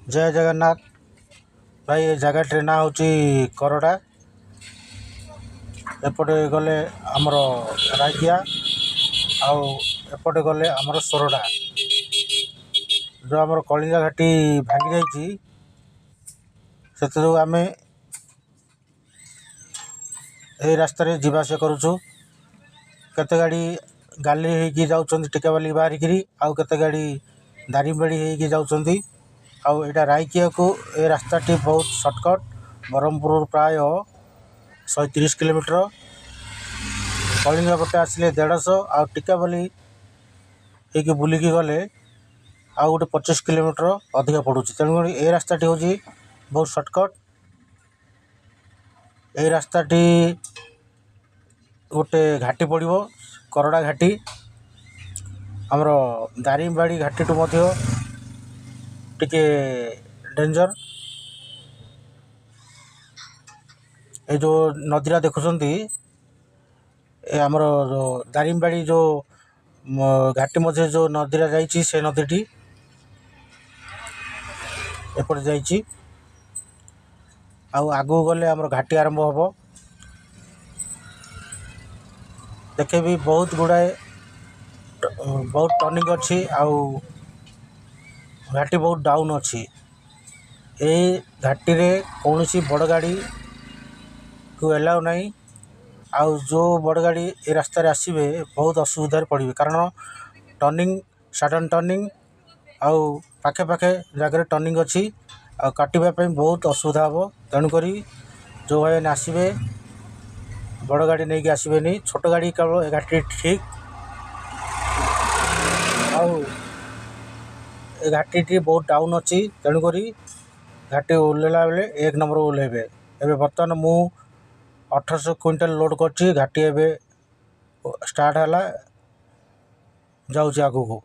जय जगन्नाथ भाई। ये जगह ना हूँ करड़ा। एपटे गले आमर रायकिया आउपटे गले आमर सोरडा। जो आमर कलिंगा घाटी भांगी जाती से आम यही रास्तार जावास करुचु। केते गाड़ी गाली होगी जाऊँ टिकाबाली बाहरिक आउ केते गाड़ी दारिमबाड़ी होगी जाऊँ। आउ एटा रायकिया को ए रास्ताटी बहुत सर्टकट। ब्रह्मपुर प्राय 130 किलोमीटर। कलिंगा पटे आसिले 150 आउ टिकाबाली होगी बुलिकी गले आउ गोटे 25 किलोमीटर अधिक पड़ुଛି। तेणुक ए रास्ताटी हूँ बहुत सर्टकट। ए रास्ताटी गोटे घाटी पड़ो करड़ा घाटी। आमर दारिमबाड़ी घाटी टू मध्य टिके डेंजर। ये जो नदीरा देखुंत आमर दारिमबाड़ी जो घाटी मध्य जो नदीरा जाइए से नदीटी एपटे जाइए। आगू गले आमर घाटी आरंभ हम। देखे भी बहुत गुड़ाए बहुत टर्निंग अच्छी आउ घाटी बहुत डाउन अच्छी। यही घाटी रे कौन सी बड़ गाड़ी को एलाउ नहीं। आउ जो बड़ गाड़ी ए रास्तार आसबे बहुत असुविधार पड़े कारण टर्निंग सडन टर्निंग आउ पाखे पाखे जगह टर्निंग अच्छी आ काटापी बहुत असुविधा हम। तेणुक जो भाई मैंने आसबे बड़ गाड़ी नहीं आसबे छोट गाड़ी केवल घाटी ठीक। ए घाटी बहुत डाउन अच्छी तेणुक घाटी ओह्लैला बेले 1 नंबर ओह्लैबे। एबे बर्तमान मु 1800 क्विंटाल लोड कर घाटी एबे स्टार्ट है जाऊँ आगू को।